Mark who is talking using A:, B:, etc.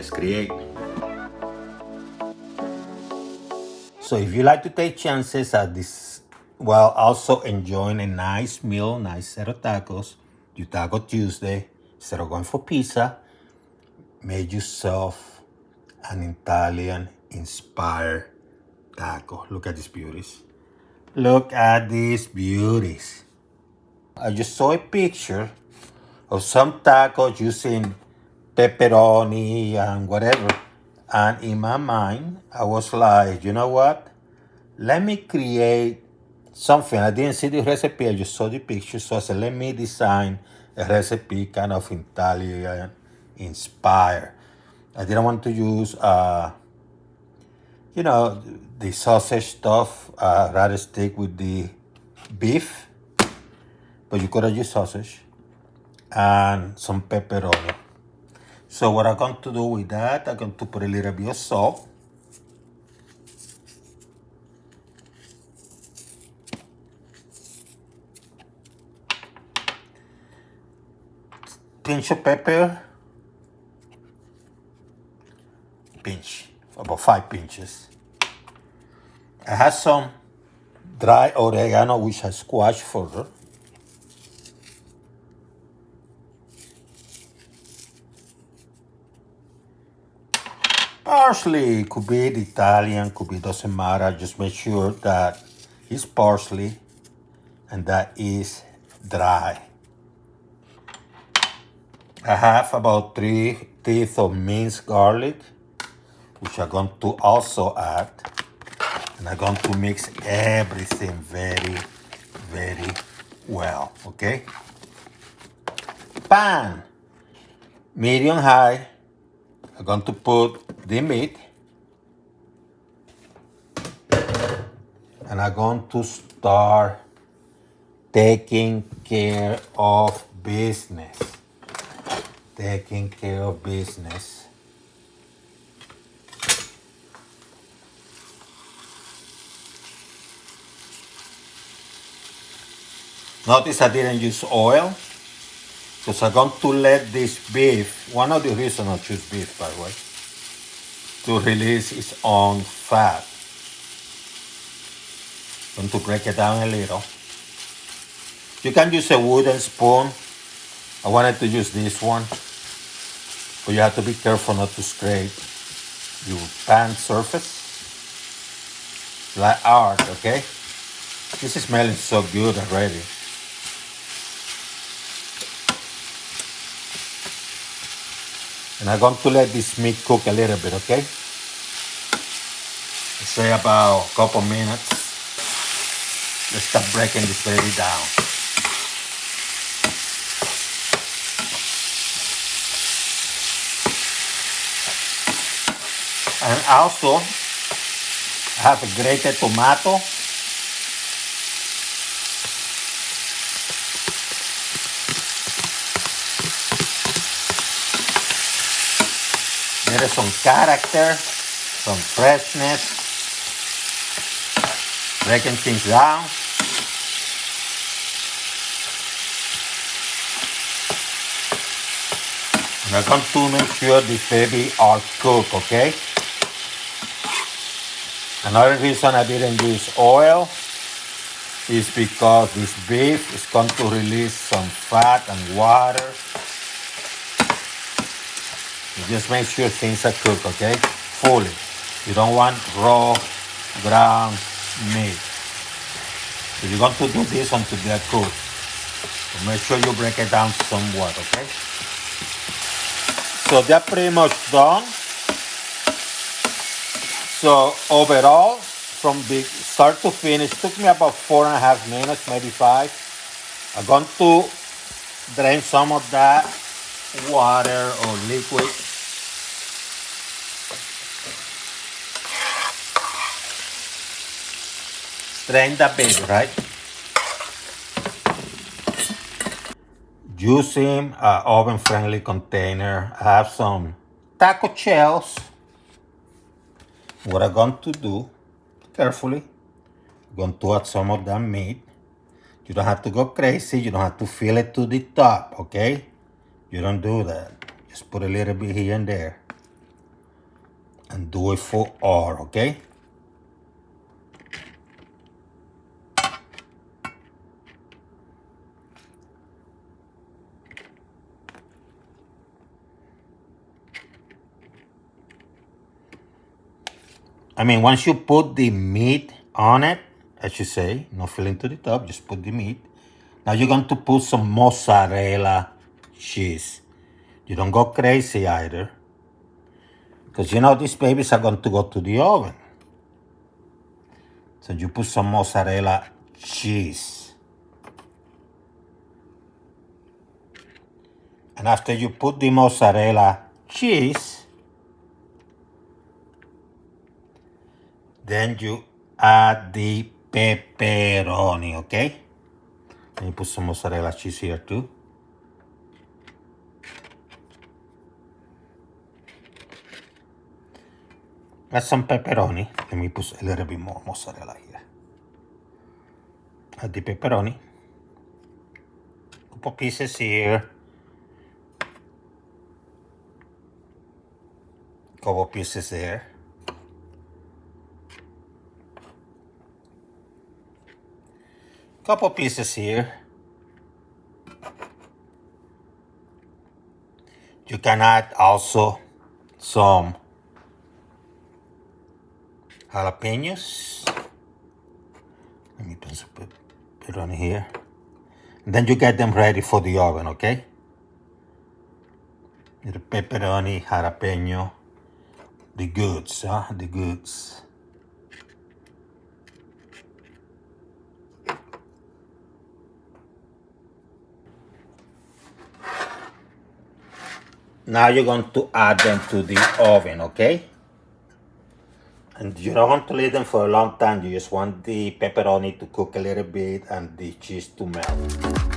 A: let's create. So if you like to take chances at this, while also enjoying a nice meal, nice set of tacos, your Taco Tuesday, instead of going for pizza, make yourself an Italian-inspired taco. Look at these beauties. Look at these beauties. I just saw a picture of some tacos using pepperoni and whatever. And in my mind, I was like, you know what? Let me create something. I didn't see the recipe, I just saw the picture. So I said, let me design a recipe kind of Italian inspired. I didn't want to use, the sausage stuff. Rather stick with the beef, but you could have used sausage and some pepperoni. So what I'm going to do with that, I'm going to put a little bit of salt. Pinch of pepper. Pinch, about 5 pinches. I have some dry oregano, which I squashed further. Parsley could be the Italian, could be, doesn't matter. Just make sure that it's parsley and that is dry. I have about 3 teeth of minced garlic, which I'm going to also add. And I'm going to mix everything very, very well, okay? Pan, medium high. I'm going to put the meat. And I'm going to start taking care of business. Taking care of business. Notice I didn't use oil because I'm going to let this beef, one of the reasons I choose beef, by the way, to release its own fat. I'm going to break it down a little. You can use a wooden spoon. I wanted to use this one, but you have to be careful not to scrape your pan surface. Like art, okay? This is smelling so good already. And I'm going to let this meat cook a little bit, okay? Let's say about a couple minutes. Let's start breaking this baby down. And also, I have a grated tomato. There is some character, some freshness, breaking things down. And I'm going to make sure the baby are cooked, okay? Another reason I didn't use oil is because this beef is going to release some fat and water. You just make sure things are cooked, okay? Fully. You don't want raw, ground meat. So you're going to do this until they're cooked. So make sure you break it down somewhat, okay? So they're pretty much done. So overall, from the start to finish, took me about 4.5 minutes, maybe 5. I'm going to drain some of that water or liquid. Drain the baby, right? Using an oven-friendly container, I have some taco shells. What I'm going to do, carefully, I'm going to add some of that meat. You don't have to go crazy. You don't have to fill it to the top, okay? You don't do that. Just put a little bit here and there. and do it for R, okay? I mean, once you put the meat on it, as you say, no filling to the top, just put the meat. Now you're going to put some mozzarella cheese. You don't go crazy either, because you know these babies are going to go to the oven. So you put some mozzarella cheese. And after you put the mozzarella cheese, then you add the pepperoni, okay? And you put some mozzarella cheese here too. Add some pepperoni. Let me put a little bit more mozzarella here. Add the pepperoni. Couple pieces here. Couple pieces there. Couple pieces here. You can add also some jalapenos. Let me put some pepperoni here. And then you get them ready for the oven, okay? The pepperoni, jalapeno, the goods, the goods. Now you're going to add them to the oven, okay? And you don't want to leave them for a long time. You just want the pepperoni to cook a little bit and the cheese to melt.